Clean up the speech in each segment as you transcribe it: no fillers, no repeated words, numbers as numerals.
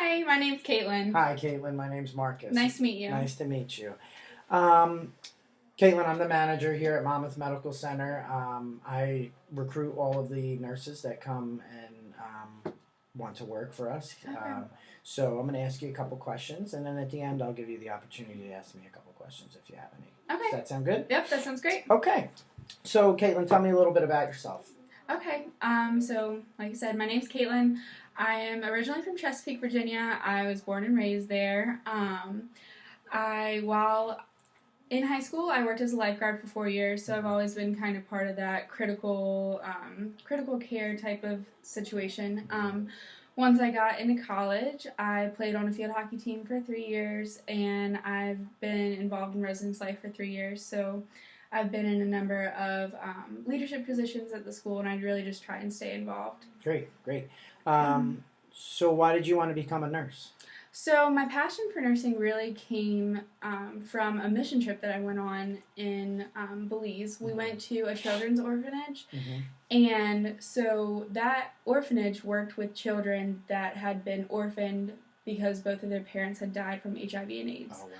Hi, my name's Katelyn. Hi, Katelyn. My name's Marcus. Nice to meet you. Nice to meet you. Katelyn, I'm the manager here at Monmouth Medical Center. I recruit all of the nurses that come and want to work for us. Okay. So I'm going to ask you a couple questions, and then at the end I'll give you the opportunity to ask me a couple questions if you have any. Okay. Does that sound good? Yep, that sounds great. Okay. So, Katelyn, tell me a little bit about yourself. Okay. So like I said, my name's Katelyn. I am originally from Chesapeake, Virginia. I was born and raised there. While in high school, I worked as a lifeguard for 4 years, so I've always been kind of part of that critical care type of situation. Once I got into college, I played on a field hockey team for 3 years, and I've been involved in residence life for 3 years. So I've been in a number of leadership positions at the school, and I'd really just try and stay involved. Great. So why did you want to become a nurse? So my passion for nursing really came from a mission trip that I went on in Belize. We went to a children's orphanage, and so that orphanage worked with children that had been orphaned because both of their parents had died from HIV and AIDS. Oh, wow.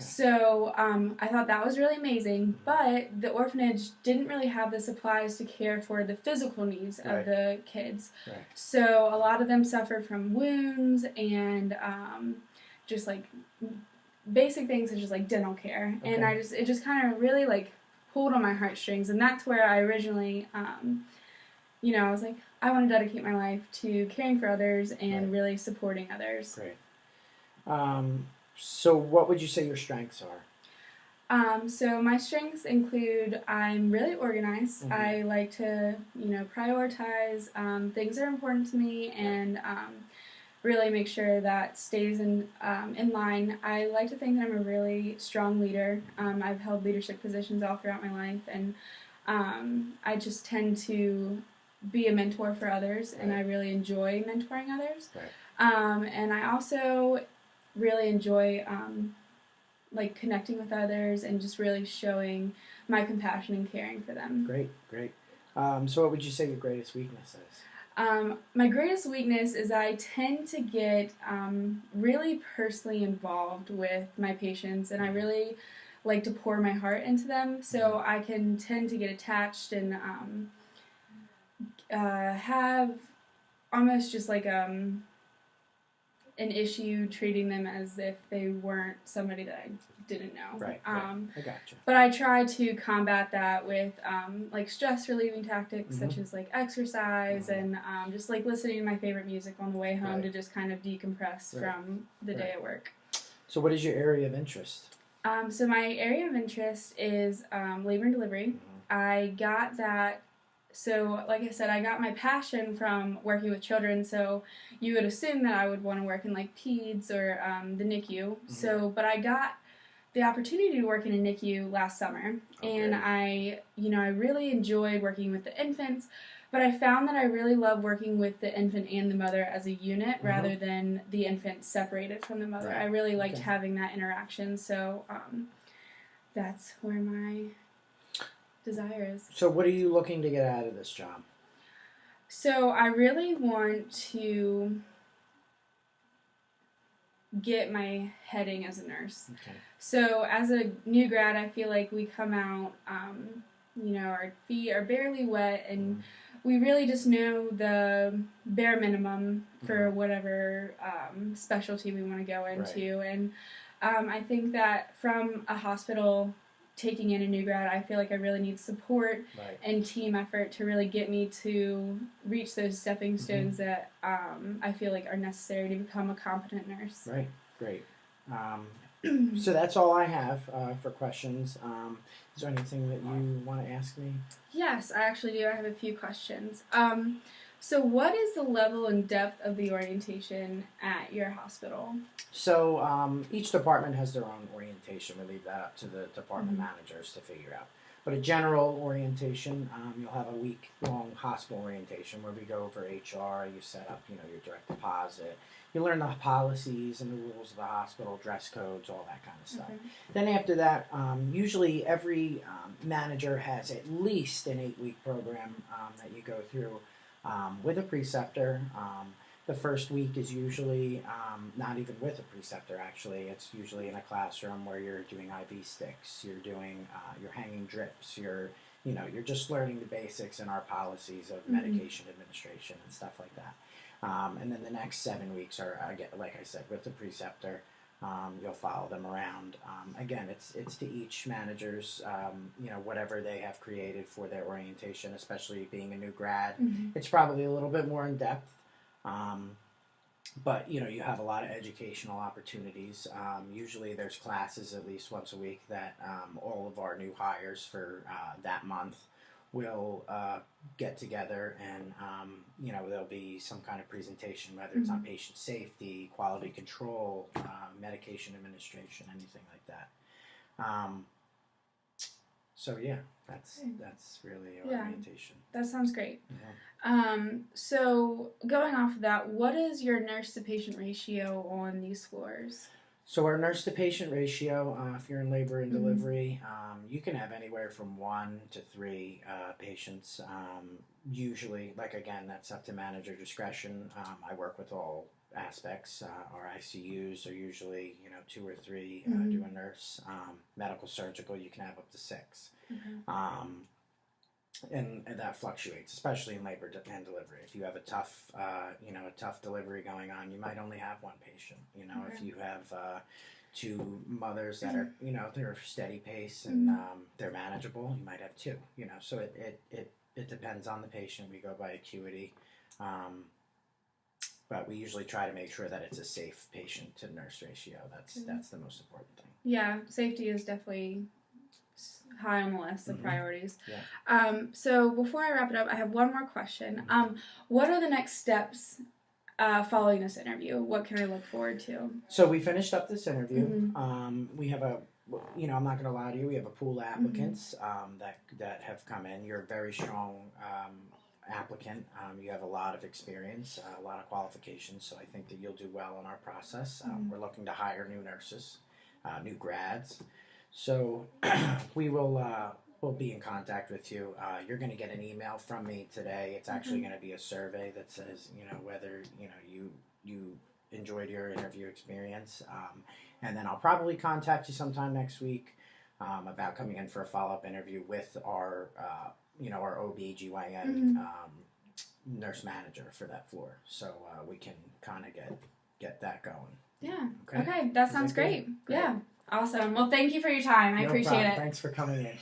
Okay. So I thought that was really amazing, but the orphanage didn't really have the supplies to care for the physical needs of the kids. Right. So a lot of them suffered from wounds and just like basic things such as like dental care. Okay. And it just kind of really like pulled on my heartstrings, and that's where I originally I was like, I want to dedicate my life to caring for others and really supporting others. Great. So what would you say your strengths are? So my strengths include I'm really organized. I like to, prioritize things that are important to me and really make sure that stays in line. I like to think that I'm a really strong leader. I've held leadership positions all throughout my life, and I just tend to be a mentor for others, and I really enjoy mentoring others. And I also really enjoy like connecting with others and just really showing my compassion and caring for them. Great. So what would you say your greatest weakness is? My greatest weakness is I tend to get really personally involved with my patients, and I really like to pour my heart into them, so I can tend to get attached and have almost just like an issue treating them as if they weren't somebody that I didn't know. Right. I gotcha. But I try to combat that with like stress relieving tactics such as like exercise and just like listening to my favorite music on the way home to just kind of decompress from the day at work. So what is your area of interest? So my area of interest is labor and delivery. I got that. So, like I said, I got my passion from working with children, so you would assume that I would want to work in, like, peds or the NICU. So, but I got the opportunity to work in a NICU last summer, and I really enjoyed working with the infants, but I found that I really love working with the infant and the mother as a unit rather than the infant separated from the mother. I really liked having that interaction, so that's where my desire is. So what are you looking to get out of this job? So I really want to get my heading as a nurse. So as a new grad, I feel like we come out, our feet are barely wet, and we really just know the bare minimum for whatever specialty we want to go into. And I think that from a hospital taking in a new grad, I feel like I really need support and team effort to really get me to reach those stepping stones that I feel like are necessary to become a competent nurse. Right, great. So that's all I have for questions. Is there anything that you want to ask me? Yes, I actually do. I have a few questions. So what is the level and depth of the orientation at your hospital? So each department has their own orientation. We leave that up to the department managers to figure out. But a general orientation, you'll have a week-long hospital orientation where we go over HR, you set up, your direct deposit. You learn the policies and the rules of the hospital, dress codes, all that kind of stuff. Then after that, usually every manager has at least an 8-week program that you go through with a preceptor. The first week is usually not even with a preceptor. Actually, it's usually in a classroom where you're doing IV sticks, you're doing you're hanging drips, you're just learning the basics in our policies of medication administration and stuff like that. And then the next 7 weeks are, like I said, with the preceptor. You'll follow them around. Again, it's to each manager's, whatever they have created for their orientation, especially being a new grad. It's probably a little bit more in depth. But you have a lot of educational opportunities. Usually there's classes at least once a week that all of our new hires for that month will get together, and there'll be some kind of presentation, whether it's on patient safety, quality control, medication administration, anything like that. So yeah, that's really our orientation. That sounds great. So going off of that, what is your nurse to patient ratio on these floors? So our nurse to patient ratio, if you're in labor and delivery, you can have anywhere from 1 to 3 patients. Usually, again, that's up to manager discretion. I work with all aspects. Our ICUs are usually 2 or 3 do a nurse. Medical surgical, you can have up to 6. And that fluctuates, especially in labor and delivery. If you have a tough delivery going on, you might only have 1 patient. If you have 2 mothers that are, they're steady pace and they're manageable, you might have 2. So it depends on the patient. We go by acuity, but we usually try to make sure that it's a safe patient to nurse ratio. That's the most important thing. Yeah, safety is definitely high on the list of priorities. Yeah. So before I wrap it up, I have one more question. What are the next steps following this interview? What can I look forward to? So we finished up this interview. We have I'm not going to lie to you, we have a pool of applicants that have come in. You're a very strong applicant. You have a lot of experience, a lot of qualifications, so I think that you'll do well in our process. We're looking to hire new nurses, new grads. So we'll be in contact with you. You're going to get an email from me today. It's actually going to be a survey that says, whether, you enjoyed your interview experience. And then I'll probably contact you sometime next week about coming in for a follow-up interview with our OB/GYN nurse manager for that floor. So we can kind of get that going. Yeah. Okay. That sounds great. Yeah. Awesome. Well, thank you for your time. I appreciate it. Thanks for coming in.